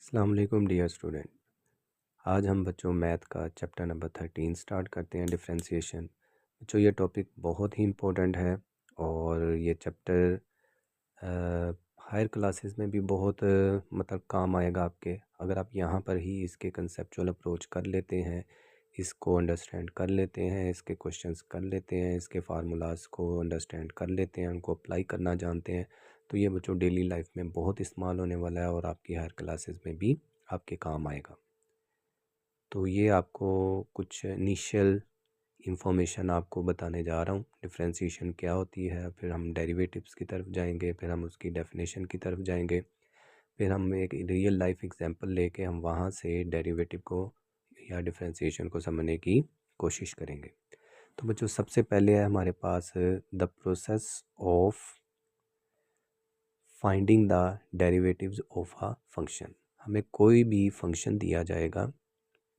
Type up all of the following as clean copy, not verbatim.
अस्सलाम वालेकुम dear student. आज हम बच्चों मैथ का चैप्टर नंबर 13 स्टार्ट करते हैं, डिफरेंशिएशन। बच्चों ये टॉपिक बहुत ही इम्पोर्टेंट है और ये चैप्टर हायर क्लासेस में भी बहुत मतलब काम आएगा आपके। अगर आप यहाँ पर ही इसके कंसेप्चुअल अप्रोच कर लेते हैं, इसको अंडरस्टैंड कर लेते हैं, इसके क्वेश्चंस कर लेते हैं, इसके फार्मूलाज को अंडरस्टैंड कर लेते हैं, उनको अप्लाई करना जानते हैं, तो ये बच्चों डेली लाइफ में बहुत इस्तेमाल होने वाला है और आपकी हायर क्लासेस में भी आपके काम आएगा। तो ये आपको कुछ इनिशियल इंफॉर्मेशन आपको बताने जा रहा हूँ, डिफरेंशिएशन क्या होती है, फिर हम डेरिवेटिव्स की तरफ जाएंगे, फिर हम उसकी डेफिनेशन की तरफ जाएंगे, फिर हम एक रियल लाइफ एग्जांपल लेके हम वहाँ से डेरिवेटिव को या डिफरेंशिएशन को समझने की कोशिश करेंगे। तो बच्चों सबसे पहले है हमारे पास the process of finding the derivatives of a function. हमें कोई भी फंक्शन दिया जाएगा,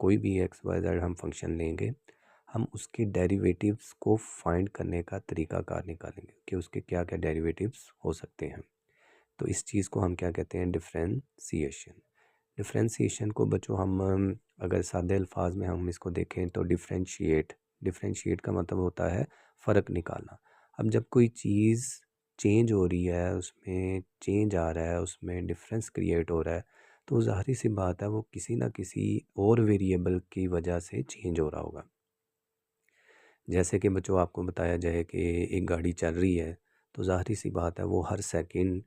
कोई भी एक्स वाई जेड हम फंक्शन लेंगे, हम उसके डेरिवेटिव्स को फाइंड करने का तरीकाकार निकालेंगे कि उसके क्या क्या डेरिवेटिव्स हो सकते हैं। तो इस चीज़ को हम क्या कहते हैं, डिफरेंशिएशन। डिफरेंशिएशन को बच्चों हम अगर सादे अल्फाज में हम इसको देखें तो डिफरेंशिएट, डिफरेंशिएट का मतलब होता है फ़र्क निकालना। अब जब कोई चीज़ चेंज हो रही है, उसमें चेंज आ रहा है, उसमें डिफरेंस क्रिएट हो रहा है, तो ज़ाहिर सी बात है वो किसी ना किसी और वेरिएबल की वजह से चेंज हो रहा होगा। जैसे कि बच्चों आपको बताया जाए कि एक गाड़ी चल रही है, तो ज़ाहिर सी बात है वो हर सेकंड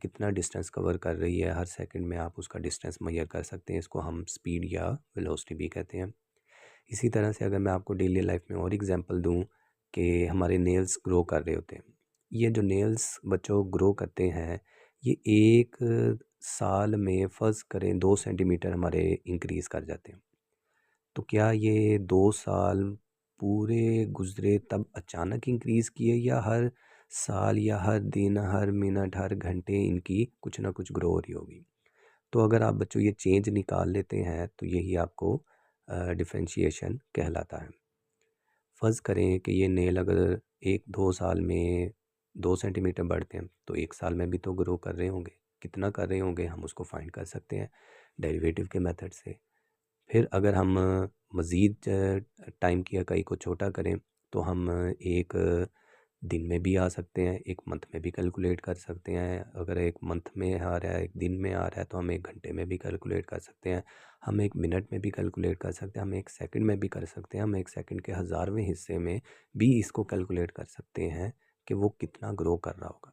कितना डिस्टेंस कवर कर रही है, हर सेकंड में आप उसका डिस्टेंस मेजर कर सकते हैं। इसको हम स्पीड या वेलोसिटी भी कहते हैं। इसी तरह से अगर मैं आपको डेली लाइफ में और एग्जांपल दूं कि हमारे नेल्स ग्रो कर रहे होते हैं, ये जो नेल्स बच्चों ग्रो करते हैं, ये एक साल में फ़र्ज़ करें 2 सेंटीमीटर हमारे इंक्रीज़ कर जाते हैं। तो क्या ये 2 साल पूरे गुजरे तब अचानक इंक्रीज़ किए, या हर साल या हर दिन हर मिनट हर घंटे इनकी कुछ ना कुछ ग्रो हो रही होगी। तो अगर आप बच्चों ये चेंज निकाल लेते हैं तो यही आपको डिफरेंशिएशन कहलाता है। फ़र्ज़ करें कि ये नेल अगर 1-2 साल में 2 सेंटीमीटर बढ़ते हैं, तो 1 साल में भी तो ग्रो कर रहे होंगे। कितना कर रहे होंगे हम उसको फाइंड कर सकते हैं डेरिवेटिव के मेथड से। फिर अगर हम मज़ीद टाइम की इकाई को छोटा करें, तो हम एक दिन में भी आ सकते हैं, एक मंथ में भी कैलकुलेट कर सकते हैं। अगर एक मंथ में आ रहा है, एक दिन में आ रहा है, तो हम एक घंटे में भी कैलकुलेट कर सकते हैं, हम एक मिनट में भी कैलकुलेट कर सकते हैं, हम एक सेकंड में भी कर सकते हैं, हम एक सेकंड के 1000वें हिस्से में भी इसको कैलकुलेट कर सकते हैं कि वो कितना ग्रो कर रहा होगा।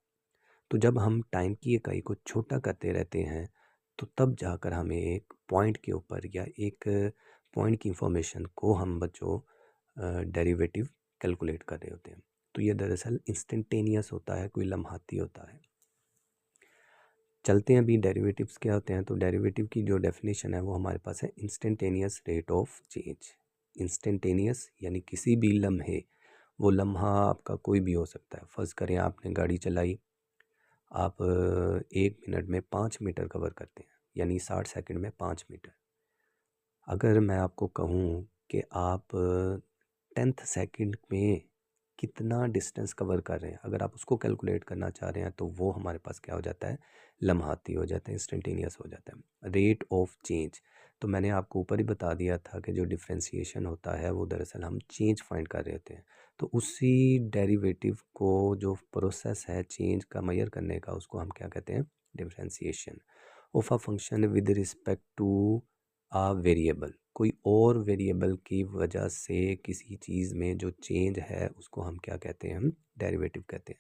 तो जब हम टाइम की इकाई को छोटा करते रहते हैं, तो तब जाकर हमें एक पॉइंट के ऊपर या एक पॉइंट की इंफॉर्मेशन को हम बच्चों डेरिवेटिव कैलकुलेट कर रहे होते हैं। तो ये दरअसल इंस्टेंटेनियस होता है, कोई लम्हाती होता है। चलते हैं अभी डेरिवेटिव्स क्या होते हैं। तो डेरिवेटिव की जो डेफिनेशन है वो हमारे पास है instantaneous rate of change. Instantaneous यानी किसी भी लम्हे, वो लम्हा आपका कोई भी हो सकता है। फ़र्ज़ करें आपने गाड़ी चलाई, आप 1 मिनट में 5 मीटर कवर करते हैं, यानी 60 सेकंड में 5 मीटर। अगर मैं आपको कहूँ कि आप 10th सेकंड में कितना डिस्टेंस कवर कर रहे हैं, अगर आप उसको कैलकुलेट करना चाह रहे हैं, तो वो हमारे पास क्या हो जाता है, लम्हाती हो जाता है, इंस्टेंटेनियस हो जाता है। रेट ऑफ चेंज, तो मैंने आपको ऊपर ही बता दिया था कि जो डिफरेंशिएशन होता है वो दरअसल हम चेंज फाइंड कर रहे होते हैं। तो उसी डेरिवेटिव को, जो प्रोसेस है चेंज का मेजर करने का, उसको हम क्या कहते हैं, differentiation of a function with respect to a variable. कोई और वेरिएबल की वजह से किसी चीज़ में जो चेंज है उसको हम क्या कहते हैं, हम डेरिवेटिव कहते हैं।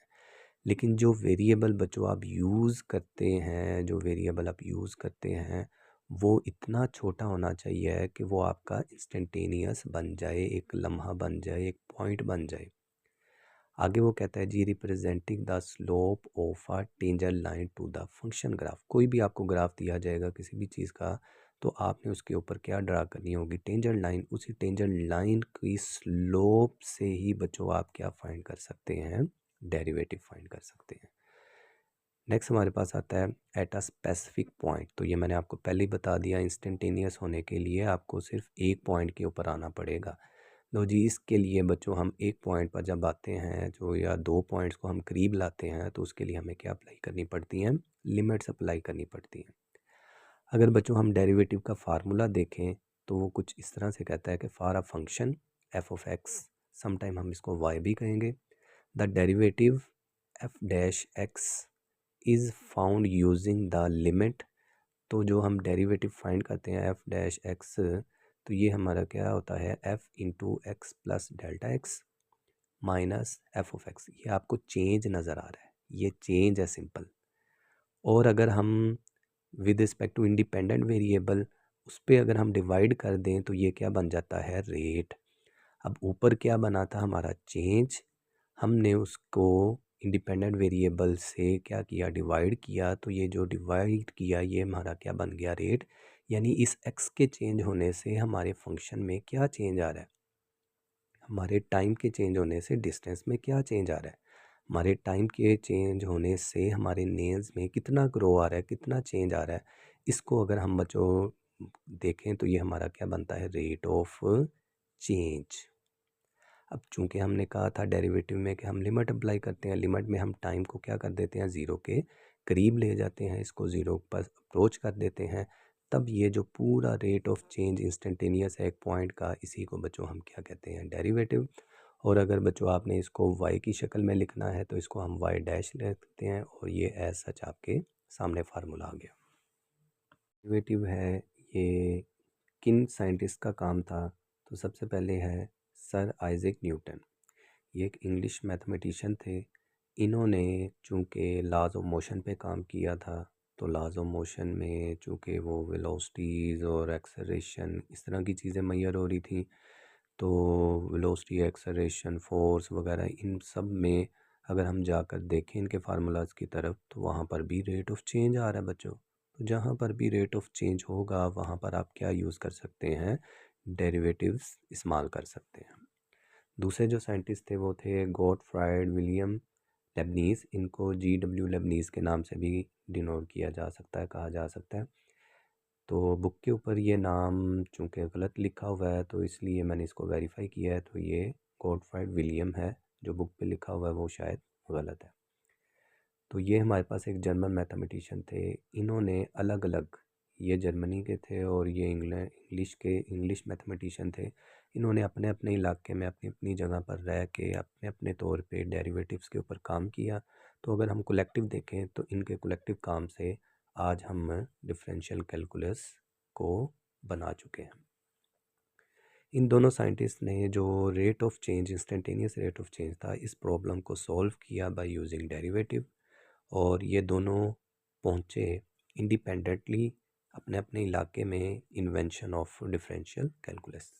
लेकिन जो वेरिएबल बच्चों आप यूज़ करते हैं, जो वेरिएबल आप यूज़ करते हैं, वो इतना छोटा होना चाहिए कि वो आपका इंस्टेंटेनियस बन जाए, एक लम्हा बन जाए, एक पॉइंट बन जाए। आगे वो कहता है जी, representing the slope of a tangent line to the function graph. कोई भी आपको ग्राफ दिया जाएगा किसी भी चीज़ का, तो आपने उसके ऊपर क्या ड्रा करनी होगी, टेंजेंट लाइन। उसी टेंजेंट लाइन की स्लोप से ही बच्चों आप क्या फाइंड कर सकते हैं, डेरिवेटिव फाइंड कर सकते हैं। नेक्स्ट हमारे पास आता है एट अ स्पेसिफिक पॉइंट। तो ये मैंने आपको पहले ही बता दिया, इंस्टेंटेनियस होने के लिए आपको सिर्फ एक पॉइंट के ऊपर आना पड़ेगा। लो जी, इसके लिए बच्चों हम एक पॉइंट पर जब आते हैं, जो या दो पॉइंट्स को हम करीब लाते हैं, तो उसके लिए हमें क्या अप्लाई करनी पड़ती हैं, लिमिट्स अप्लाई करनी पड़ती हैं। अगर बच्चों हम डेरिवेटिव का फार्मूला देखें तो वो कुछ इस तरह से कहता है कि for a function F of x, sometime हम इसको वाई भी कहेंगे, the derivative F dash x is found using the limit. तो जो हम डेरिवेटिव फाइंड करते हैं एफ डैश एक्स, तो ये हमारा क्या होता है, F into x plus delta x minus F of x. ये आपको चेंज नज़र आ रहा है, ये चेंज है सिंपल। और अगर हम with respect to independent variable उस पर अगर हम डिवाइड कर दें तो ये क्या बन जाता है, रेट। अब ऊपर क्या बना था हमारा, चेंज, हमने उसको इंडिपेंडेंट वेरिएबल से क्या किया, डिवाइड किया, तो ये जो डिवाइड किया ये हमारा क्या बन गया, रेट। यानी इस एक्स के चेंज होने से हमारे फंक्शन में क्या चेंज आ रहा है, हमारे टाइम के चेंज होने से डिस्टेंस में क्या चेंज आ रहा है, हमारे टाइम के चेंज होने से हमारे नेम्स में कितना ग्रो आ रहा है, कितना चेंज आ रहा है। इसको अगर हम बच्चों देखें तो ये हमारा क्या बनता है, रेट ऑफ चेंज। अब चूंकि हमने कहा था डेरिवेटिव में कि हम लिमिट अप्लाई करते हैं, लिमिट में हम टाइम को क्या कर देते हैं, ज़ीरो के करीब ले जाते हैं, इसको ज़ीरो पर अप्रोच कर देते हैं, तब ये जो पूरा रेट ऑफ चेंज इंस्टेंटेनियस है एक पॉइंट का, इसी को बच्चों हम क्या कहते हैं, डेरिवेटिव। और अगर बच्चों आपने इसको y की शक्ल में लिखना है तो इसको हम y डैश लिखते हैं, और ये एज सच आपके सामने फार्मूला आ गया। डेरिवेटिव है ये किन साइंटिस्ट का काम था, तो सबसे पहले है सर आइजैक न्यूटन। ये एक इंग्लिश मैथमेटिशियन थे। इन्होंने चूँकि लॉज ऑफ मोशन पे काम किया था, तो लॉज ऑफ मोशन में चूँकि वो वेलोसिटीज़ और एक्सेलरेशन इस तरह की चीज़ें मैयर हो रही थी, तो वेलोसिटी, एक्सेलरेशन, फोर्स वगैरह इन सब में अगर हम जाकर देखें इनके फार्मूलाज की तरफ, तो वहाँ पर भी रेट ऑफ चेंज आ रहा है बच्चों। तो जहाँ पर भी रेट ऑफ चेंज होगा वहाँ पर आप क्या यूज़ कर सकते हैं, डेरिवेटिव्स इस्तेमाल कर सकते हैं। दूसरे जो साइंटिस्ट थे वो थे गॉटफ्राइड विलियम लेबनीज़। इनको GW लेबनीज़ के नाम से भी डिनोट किया जा सकता है, कहा जा सकता है। तो बुक के ऊपर ये नाम चूँकि गलत लिखा हुआ है तो इसलिए मैंने इसको वेरीफाई किया है, तो ये गॉटफ्राइड विलियम है, जो बुक पे लिखा हुआ है वो शायद गलत है। तो ये हमारे पास एक जर्मन मैथमेटिशियन थे। इन्होंने अलग अलग, ये जर्मनी के थे और ये इंग्लिश मैथमेटिशियन थे। इन्होंने अपने अपने इलाके में अपनी अपनी जगह पर रह के अपने अपने तौर पे डेरिवेटिव्स के ऊपर काम किया। तो अगर हम कलेक्टिव देखें तो इनके कलेक्टिव काम से आज हम डिफरेंशियल कैलकुलस को बना चुके हैं। इन दोनों साइंटिस्ट ने जो rate of change, instantaneous rate of change था, इस प्रॉब्लम को सॉल्व किया बाय यूजिंग डेरिवेटिव। और ये दोनों पहुँचे इंडिपेंडेंटली अपने अपने इलाके में invention of differential calculus.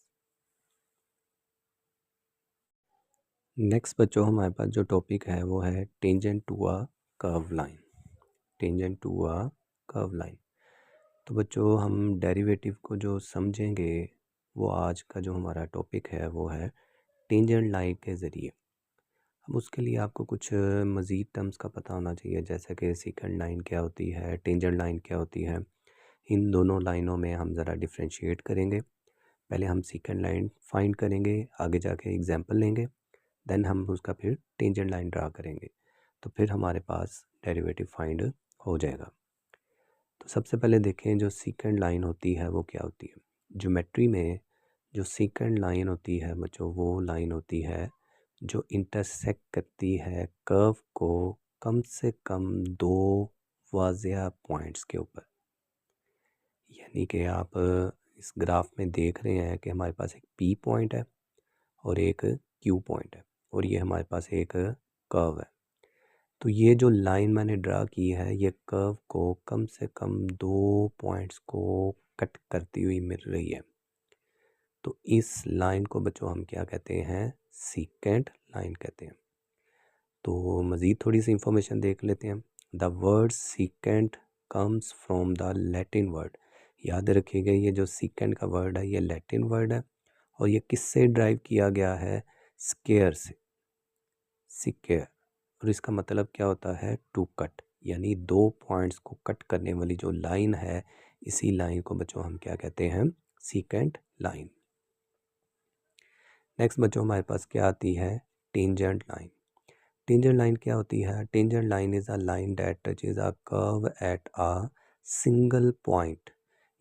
Next बच्चों हमारे पास जो टॉपिक है वो है tangent to a curve line. Tangent to a curve line. तो बच्चों हम डेरिवेटिव को जो समझेंगे वो आज का जो हमारा टॉपिक है वो है टेंजेंट लाइन के ज़रिए। अब उसके लिए आपको कुछ मज़ीद टर्म्स का पता होना चाहिए, जैसे कि सेकंड लाइन क्या होती है, टेंजेंट लाइन क्या होती है। इन दोनों लाइनों में हम ज़रा डिफ्रेंशिएट करेंगे। पहले हम सेकंड लाइन फाइंड करेंगे, आगे जाके एग्जांपल लेंगे, देन हम उसका फिर टेंजेंट लाइन ड्रा करेंगे, तो फिर हमारे पास डेरिवेटिव फाइंड हो जाएगा। तो सबसे पहले देखें जो सेकंड लाइन होती है वो क्या होती है। ज्योमेट्री में जो सेकंड लाइन होती है बच्चों, वो लाइन होती है जो इंटरसेक्ट करती है कर्व को कम से कम दो वाज़िया पॉइंट्स के ऊपर। यानी कि आप इस ग्राफ में देख रहे हैं कि हमारे पास एक P पॉइंट है और एक Q पॉइंट है, और ये हमारे पास एक कर्व है। तो ये जो लाइन मैंने ड्रा की है ये कर्व को कम से कम दो पॉइंट्स को कट करती हुई मिल रही है। तो इस लाइन को बच्चों हम क्या कहते हैं, सीकेंट लाइन कहते हैं। तो मज़ीद थोड़ी सी इंफॉर्मेशन देख लेते हैं। The word secant comes from the Latin word. याद रखिएगा ये जो सीकेंट का वर्ड है ये लैटिन वर्ड है, और ये किससे ड्राइव किया गया है, स्केयर से, सिकेयर। और इसका मतलब क्या होता है, टू कट, यानी दो पॉइंट्स को कट करने वाली जो लाइन है, इसी लाइन को बच्चों हम क्या कहते हैं, सीकेंट लाइन। नेक्स्ट बच्चों हमारे पास क्या आती है, टेंजेंट लाइन। टेंजेंट लाइन क्या होती है, tangent line is a line that touches a curve at a single point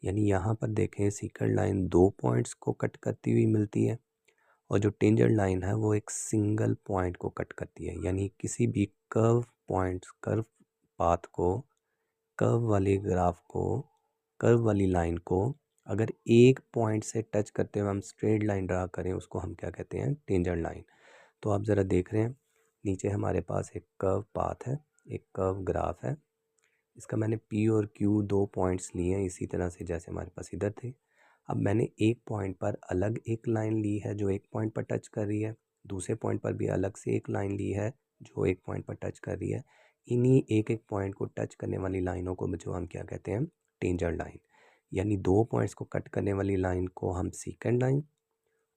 यानी यहाँ पर देखें सीकेंड लाइन 2 पॉइंट्स को कट करती हुई मिलती है और जो टेंजेंट लाइन है वो एक सिंगल पॉइंट को कट करती है। यानी किसी भी कर्व पाथ को, कर्व वाली ग्राफ को, कर्व वाली लाइन को अगर एक पॉइंट से टच करते हुए हम स्ट्रेट लाइन ड्रा करें उसको हम क्या कहते हैं, टेंजेंट लाइन। तो आप ज़रा देख रहे हैं नीचे हमारे पास एक कर्व पाथ है, एक कर्व ग्राफ है। इसका मैंने P और Q 2 पॉइंट्स लिए हैं इसी तरह से जैसे हमारे पास इधर थे। अब मैंने एक पॉइंट पर अलग एक लाइन ली है जो एक पॉइंट पर टच कर रही है, दूसरे पॉइंट पर भी अलग से एक लाइन ली है जो एक पॉइंट पर टच कर रही है। इन्हीं एक एक पॉइंट को टच करने वाली लाइनों को जो हम क्या कहते हैं, टेंजेंट लाइन। यानी 2 पॉइंट्स को कट करने वाली लाइन को हम सीकेंड लाइन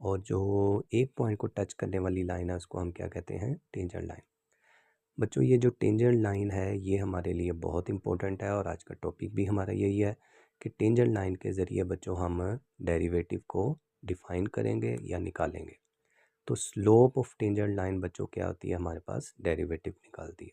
और जो एक पॉइंट को टच करने वाली लाइन है उसको हम क्या कहते हैं, टेंजेंट लाइन। बच्चों ये जो टेंजेंट लाइन है ये हमारे लिए बहुत इंपॉर्टेंट है और आज का टॉपिक भी हमारा यही है कि टेंजेंट लाइन के ज़रिए बच्चों हम डेरिवेटिव को डिफ़ाइन करेंगे या निकालेंगे। तो स्लोप ऑफ टेंजेंट लाइन बच्चों क्या होती है, हमारे पास डेरिवेटिव निकालती है।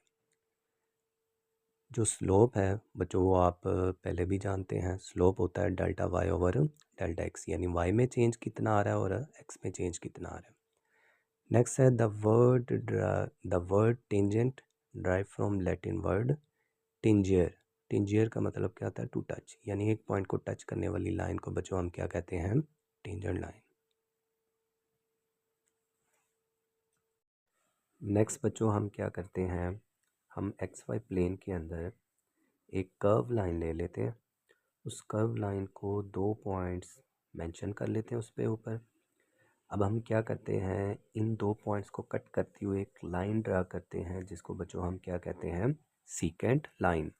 जो स्लोप है बच्चों वो आप पहले भी जानते हैं, स्लोप होता है delta y over delta x, यानी वाई में चेंज कितना आ रहा है और एक्स में चेंज कितना आ रहा है। नेक्स्ट है the word tangent derived from Latin word tangere. Tangere का मतलब क्या होता है, टू टच, यानी एक पॉइंट को टच करने वाली लाइन को बच्चों हम क्या कहते हैं, टेंजेंट लाइन। नेक्स्ट बच्चों हम क्या करते हैं, हम एक्स वाई प्लेन के अंदर एक कर्व लाइन ले लेते हैं, उस कर्व लाइन को 2 पॉइंट्स मेंशन कर लेते हैं उस पे ऊपर। अब हम क्या करते हैं, इन 2 पॉइंट्स को कट करती हुई एक लाइन ड्रा करते हैं जिसको बच्चों हम क्या कहते हैं, सीकेंट लाइन।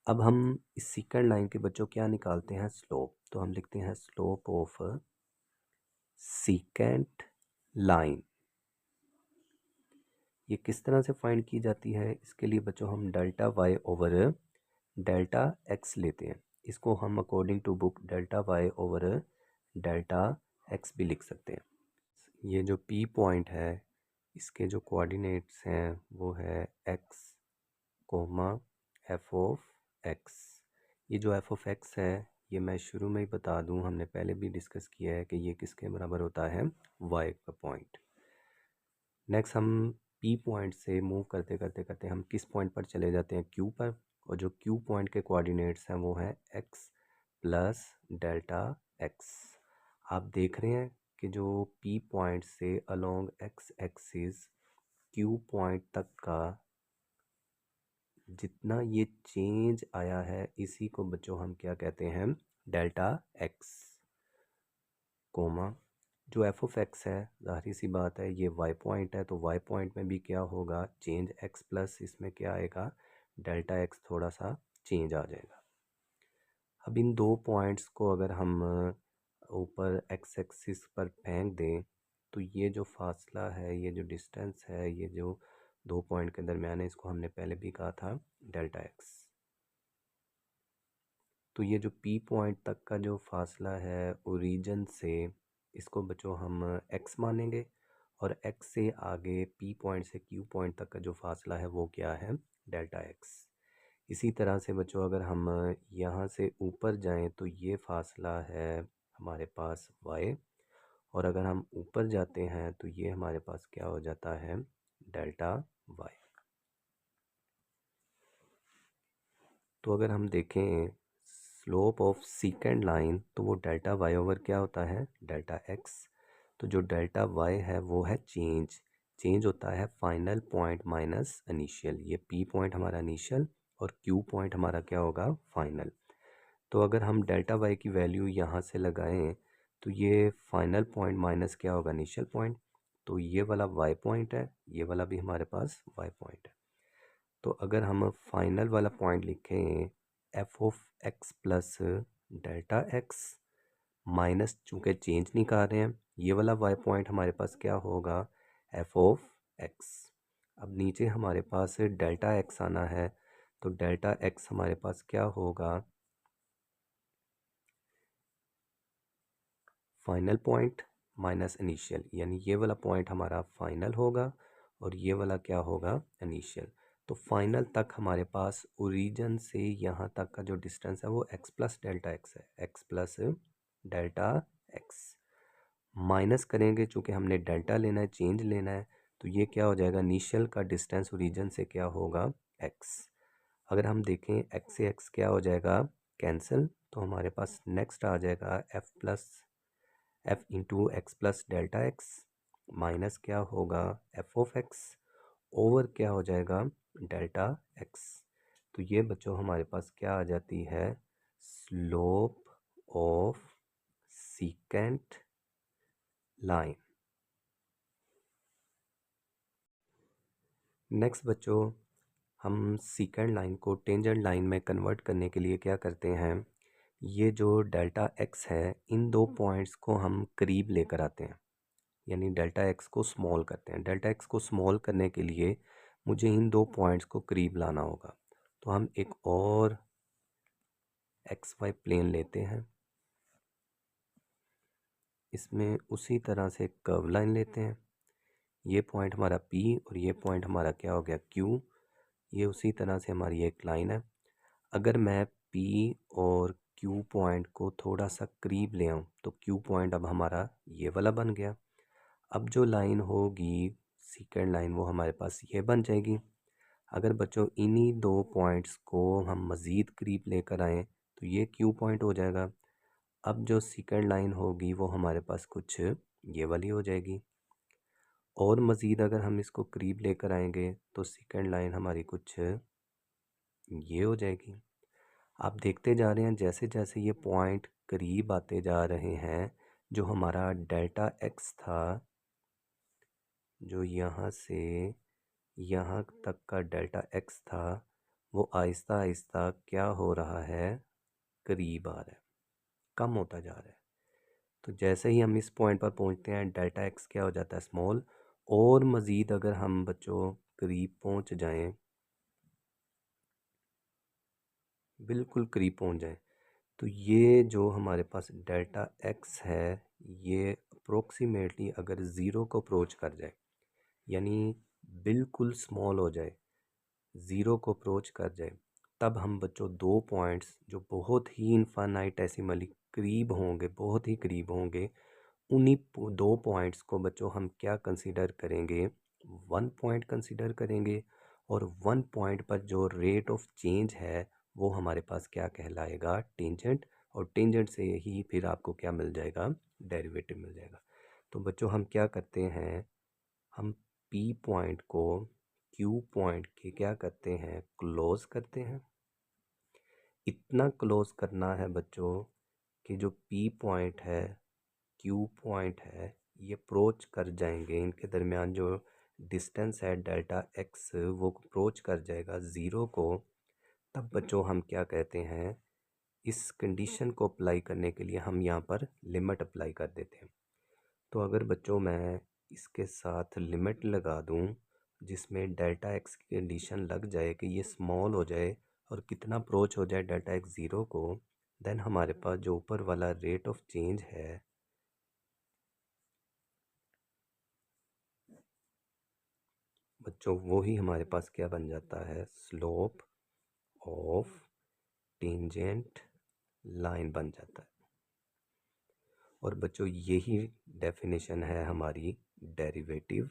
अब हम इस सीकेंट लाइन के बच्चों क्या निकालते हैं, स्लोप। तो हम लिखते हैं स्लोप ऑफ सीकेंट लाइन। ये किस तरह से फाइंड की जाती है, इसके लिए बच्चों हम delta y over delta x लेते हैं। इसको हम according to book delta y over delta x भी लिख सकते हैं। ये जो पी पॉइंट है इसके जो कोऑर्डिनेट्स हैं वो है x comma F of x. ये जो एफ ऑफ एक्स है ये मैं शुरू में ही बता दूं, हमने पहले भी डिस्कस किया है कि ये किसके बराबर होता है, वाई का पॉइंट। नेक्स्ट हम पी पॉइंट से मूव करते करते करते हम किस पॉइंट पर चले जाते हैं, क्यू पर। और जो क्यू पॉइंट के कोऑर्डिनेट्स हैं वो हैं एक्स प्लस डेल्टा एक्स। आप देख रहे हैं कि जो पी पॉइंट से along x axis Q point तक का जितना ये चेंज आया है इसी को बच्चों हम क्या कहते हैं, डेल्टा एक्स कोमा जो एफ ऑफ एक्स है, जाहिर सी बात है ये वाई पॉइंट है तो वाई पॉइंट में भी क्या होगा, चेंज एक्स प्लस इसमें क्या आएगा, डेल्टा एक्स थोड़ा सा चेंज आ जाएगा। अब इन 2 पॉइंट्स को अगर हम ऊपर एक्स एक्सिस पर फेंक दें तो ये जो फासला है, ये जो डिस्टेंस है, ये जो 2 पॉइंट के दरमियान है, इसको हमने पहले भी कहा था डेल्टा एक्स। तो ये जो पी पॉइंट तक का जो फासला है ओरिजिन से, इसको बच्चों हम एक्स मानेंगे और एक्स से आगे पी पॉइंट से क्यू पॉइंट तक का जो फासला है वो क्या है, डेल्टा एक्स। इसी तरह से बच्चों अगर हम यहाँ से ऊपर जाएं तो ये फासला है हमारे पास वाई, और अगर हम ऊपर जाते हैं तो ये हमारे पास क्या हो जाता है, डेल्टा वाई। तो अगर हम देखें स्लोप ऑफ सीकेंड लाइन तो वो डेल्टा वाई ओवर क्या होता है, डेल्टा एक्स। तो जो डेल्टा वाई है वो है चेंज, चेंज होता है फाइनल पॉइंट माइनस इनिशियल। ये पी पॉइंट हमारा इनिशियल और क्यू पॉइंट हमारा क्या होगा, फाइनल। तो अगर हम डेल्टा वाई की वैल्यू यहाँ से लगाएं तो ये फाइनल पॉइंट माइनस क्या होगा, इनिशियल पॉइंट। तो ये वाला वाई पॉइंट है, ये वाला भी हमारे पास वाई पॉइंट है। तो अगर हम फाइनल वाला पॉइंट लिखें F of x plus delta x minus, चूँकि चेंज नहीं कर रहे हैं, ये वाला वाई पॉइंट हमारे पास क्या होगा, एफ ऑफ एक्स। अब नीचे हमारे पास डेल्टा एक्स आना है तो डेल्टा एक्स हमारे पास क्या होगा, फाइनल पॉइंट माइनस इनिशियल, यानी ये वाला पॉइंट हमारा फाइनल होगा और ये वाला क्या होगा, इनिशियल। तो फाइनल तक हमारे पास ओरिजिन से यहाँ तक का जो डिस्टेंस है वो x प्लस डेल्टा एक्स है, x plus delta x. Minus करेंगे चूँकि हमने डेल्टा लेना है, चेंज लेना है, तो ये क्या हो जाएगा, इनिशियल का डिस्टेंस ओरिजिन से क्या होगा, x। अगर हम देखें x से x क्या हो जाएगा, कैंसिल, तो हमारे पास नेक्स्ट आ जाएगा f plus F into x plus delta x minus क्या होगा एफ ऑफ एक्स ओवर क्या हो जाएगा डेल्टा एक्स। तो ये बच्चों हमारे पास क्या आ जाती है, slope of secant line. Next बच्चों, हम सीकेंट लाइन को टेंजेंट लाइन में कन्वर्ट करने के लिए क्या करते हैं, ये जो डेल्टा एक्स है इन दो पॉइंट्स को हम करीब लेकर आते हैं, यानी डेल्टा एक्स को स्मॉल करते हैं। डेल्टा एक्स को स्मॉल करने के लिए मुझे इन दो पॉइंट्स को करीब लाना होगा। तो हम एक और एक्स वाई प्लेन लेते हैं, इसमें उसी तरह से कर्व लाइन लेते हैं। ये पॉइंट हमारा P और ये पॉइंट हमारा क्या हो गया Q। ये उसी तरह से हमारी एक लाइन है। अगर मैं P और Q पॉइंट को थोड़ा सा करीब ले आऊँ तो Q पॉइंट अब हमारा ये वाला बन गया। अब जो लाइन होगी सीकेंट लाइन वो हमारे पास ये बन जाएगी। अगर बच्चों इन्हीं दो पॉइंट्स को हम मज़ीद करीब लेकर आएँ तो ये Q पॉइंट हो जाएगा। अब जो सीकेंट लाइन होगी वो हमारे पास कुछ ये वाली हो जाएगी, और मज़ीद अगर हम इसको करीब लेकर आएंगे तो सेकंड लाइन हमारी कुछ ये हो जाएगी। आप देखते जा रहे हैं जैसे जैसे ये पॉइंट करीब आते जा रहे हैं, जो हमारा डेल्टा एक्स था, जो यहाँ से यहाँ तक का डेल्टा एक्स था, वो आहिस्ता आहिस्ता क्या हो रहा है, करीब आ रहा है, कम होता जा रहा है। तो जैसे ही हम इस पॉइंट पर पहुँचते हैं डेल्टा एक्स क्या हो जाता है, स्मॉल। और मज़ीद अगर हम बच्चों करीब पहुँच जाएं, बिल्कुल करीब पहुँच जाएं, तो ये जो हमारे पास डेल्टा एक्स है ये अप्रोक्सीमेटली अगर ज़ीरो को अप्रोच कर जाए, यानी बिल्कुल स्मॉल हो जाए, ज़ीरो को अप्रोच कर जाए, तब हम बच्चों दो पॉइंट्स जो बहुत ही इनफाइनाइटेसिमली करीब होंगे, बहुत ही करीब होंगे, उन्हीं दो पॉइंट्स को बच्चों हम क्या कंसीडर करेंगे, वन पॉइंट कंसीडर करेंगे। और वन पॉइंट पर जो रेट ऑफ चेंज है वो हमारे पास क्या कहलाएगा, टेंजेंट। और टेंजेंट से ही फिर आपको क्या मिल जाएगा, डेरिवेटिव मिल जाएगा। तो बच्चों हम क्या करते हैं, हम पी पॉइंट को क्यू पॉइंट के क्या करते हैं, क्लोज करते हैं। इतना क्लोज करना है बच्चों कि जो पी पॉइंट है, क्यू पॉइंट है, ये अप्रोच कर जाएंगे, इनके दरमियान जो डिस्टेंस है डेल्टा एक्स वो अप्रोच कर जाएगा ज़ीरो को। तब बच्चों हम क्या कहते हैं, इस कंडीशन को अप्लाई करने के लिए हम यहाँ पर लिमिट अप्लाई कर देते हैं। तो अगर बच्चों मैं इसके साथ लिमिट लगा दूँ जिसमें डेल्टा एक्स की कंडीशन लग जाए कि ये स्मॉल हो जाए और कितना अप्रोच हो जाए डेल्टा एक्स ज़ीरो को, देन हमारे पास जो ऊपर वाला रेट ऑफ चेंज है बच्चों वो ही हमारे पास क्या बन जाता है, स्लोप ऑफ टेंजेंट लाइन बन जाता है। और बच्चों यही डेफिनेशन है हमारी डेरिवेटिव